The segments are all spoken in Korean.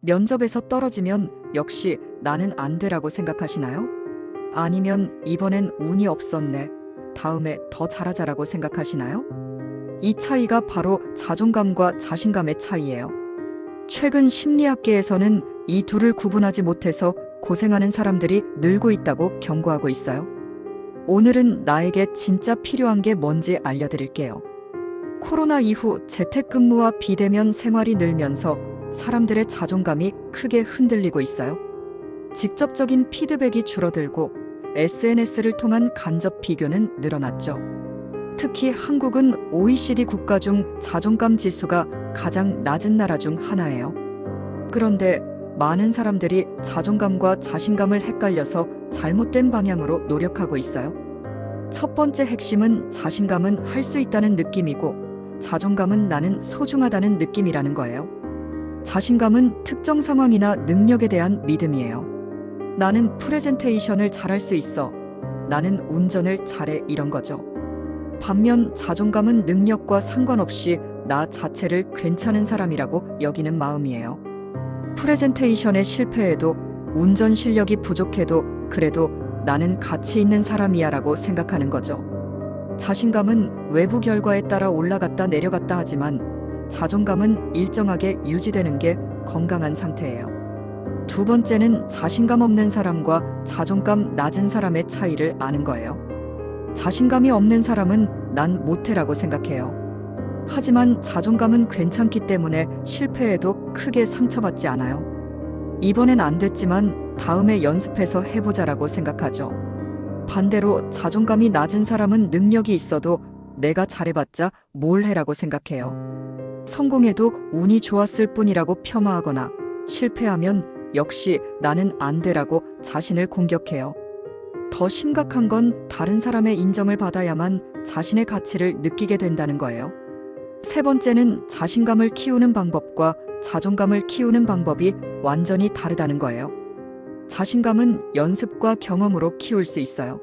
면접에서 떨어지면 역시 나는 안 되라고 생각하시나요? 아니면 이번엔 운이 없었네, 다음에 더 잘하자라고 생각하시나요? 이 차이가 바로 자존감과 자신감의 차이예요. 최근 심리학계에서는 이 둘을 구분하지 못해서 고생하는 사람들이 늘고 있다고 경고하고 있어요. 오늘은 나에게 진짜 필요한 게 뭔지 알려드릴게요. 코로나 이후 재택근무와 비대면 생활이 늘면서 사람들의 자존감이 크게 흔들리고 있어요. 직접적인 피드백이 줄어들고 SNS를 통한 간접 비교는 늘어났죠. 특히 한국은 OECD 국가 중 자존감 지수가 가장 낮은 나라 중 하나예요. 그런데 많은 사람들이 자존감과 자신감을 헷갈려서 잘못된 방향으로 노력하고 있어요. 첫 번째 핵심은 자신감은 할 수 있다는 느낌이고 자존감은 나는 소중하다는 느낌이라는 거예요. 자신감은 특정 상황이나 능력에 대한 믿음이에요. 나는 프레젠테이션을 잘할 수 있어. 나는 운전을 잘해, 이런 거죠. 반면 자존감은 능력과 상관없이 나 자체를 괜찮은 사람이라고 여기는 마음이에요. 프레젠테이션에 실패해도, 운전 실력이 부족해도 그래도 나는 가치 있는 사람이야 라고 생각하는 거죠. 자신감은 외부 결과에 따라 올라갔다 내려갔다 하지만 자존감은 일정하게 유지되는 게 건강한 상태예요. 두 번째는 자신감 없는 사람과 자존감 낮은 사람의 차이를 아는 거예요. 자신감이 없는 사람은 난 못해라고 생각해요. 하지만 자존감은 괜찮기 때문에 실패해도 크게 상처받지 않아요. 이번엔 안 됐지만 다음에 연습해서 해보자라고 생각하죠. 반대로 자존감이 낮은 사람은 능력이 있어도 내가 잘해봤자 뭘 해라고 생각해요. 성공해도 운이 좋았을 뿐이라고 폄하하거나 실패하면 역시 나는 안 되라고 자신을 공격해요. 더 심각한 건 다른 사람의 인정을 받아야만 자신의 가치를 느끼게 된다는 거예요. 세 번째는 자신감을 키우는 방법과 자존감을 키우는 방법이 완전히 다르다는 거예요. 자신감은 연습과 경험으로 키울 수 있어요.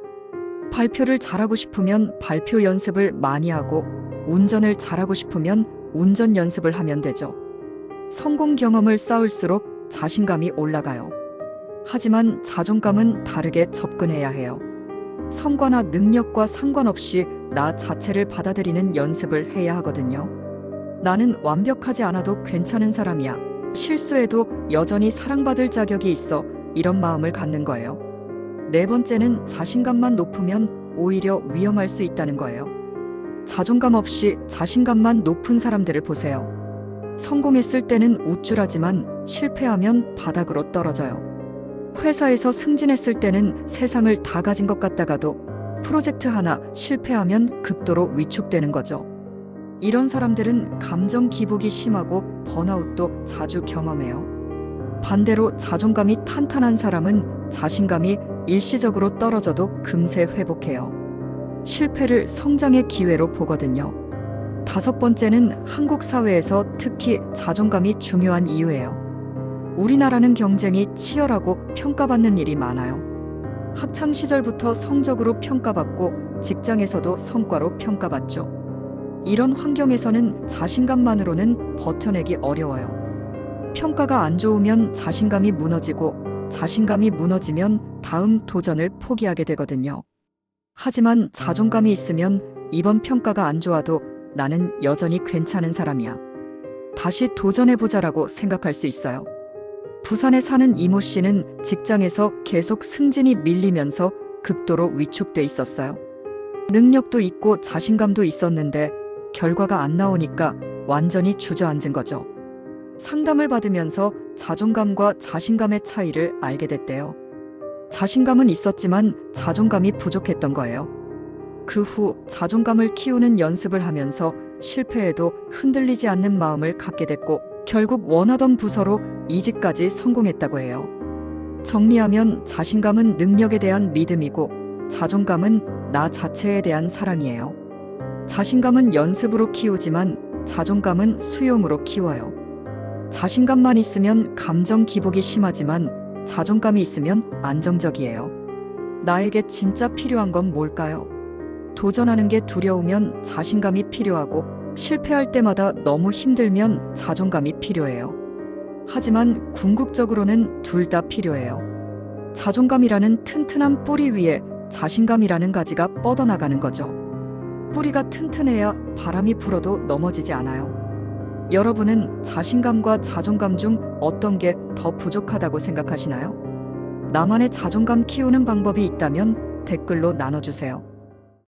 발표를 잘하고 싶으면 발표 연습을 많이 하고 운전을 잘하고 싶으면 운전 연습을 하면 되죠. 성공 경험을 쌓을수록 자신감이 올라가요. 하지만 자존감은 다르게 접근해야 해요. 성과나 능력과 상관없이 나 자체를 받아들이는 연습을 해야 하거든요. 나는 완벽하지 않아도 괜찮은 사람이야. 실수해도 여전히 사랑받을 자격이 있어. 이런 마음을 갖는 거예요. 네 번째는 자신감만 높으면 오히려 위험할 수 있다는 거예요. 자존감 없이 자신감만 높은 사람들을 보세요. 성공했을 때는 우쭐하지만 실패하면 바닥으로 떨어져요. 회사에서 승진했을 때는 세상을 다 가진 것 같다가도 프로젝트 하나 실패하면 극도로 위축되는 거죠. 이런 사람들은 감정 기복이 심하고 번아웃도 자주 경험해요. 반대로 자존감이 탄탄한 사람은 자신감이 일시적으로 떨어져도 금세 회복해요. 실패를 성장의 기회로 보거든요. 다섯 번째는 한국 사회에서 특히 자존감이 중요한 이유예요. 우리나라는 경쟁이 치열하고 평가받는 일이 많아요. 학창 시절부터 성적으로 평가받고 직장에서도 성과로 평가받죠. 이런 환경에서는 자신감만으로는 버텨내기 어려워요. 평가가 안 좋으면 자신감이 무너지고 자신감이 무너지면 다음 도전을 포기하게 되거든요. 하지만 자존감이 있으면 이번 평가가 안 좋아도 나는 여전히 괜찮은 사람이야. 다시 도전해보자라고 생각할 수 있어요. 부산에 사는 이모 씨는 직장에서 계속 승진이 밀리면서 극도로 위축돼 있었어요. 능력도 있고 자신감도 있었는데 결과가 안 나오니까 완전히 주저앉은 거죠. 상담을 받으면서 자존감과 자신감의 차이를 알게 됐대요. 자신감은 있었지만 자존감이 부족했던 거예요. 그 후 자존감을 키우는 연습을 하면서 실패해도 흔들리지 않는 마음을 갖게 됐고 결국 원하던 부서로 이직까지 성공했다고 해요. 정리하면 자신감은 능력에 대한 믿음이고 자존감은 나 자체에 대한 사랑이에요. 자신감은 연습으로 키우지만 자존감은 수용으로 키워요. 자신감만 있으면 감정 기복이 심하지만 자존감이 있으면 안정적이에요. 나에게 진짜 필요한 건 뭘까요? 도전하는 게 두려우면 자신감이 필요하고 실패할 때마다 너무 힘들면 자존감이 필요해요. 하지만 궁극적으로는 둘 다 필요해요. 자존감이라는 튼튼한 뿌리 위에 자신감이라는 가지가 뻗어나가는 거죠. 뿌리가 튼튼해야 바람이 불어도 넘어지지 않아요. 여러분은 자신감과 자존감 중 어떤 게 더 부족하다고 생각하시나요? 나만의 자존감 키우는 방법이 있다면 댓글로 나눠주세요.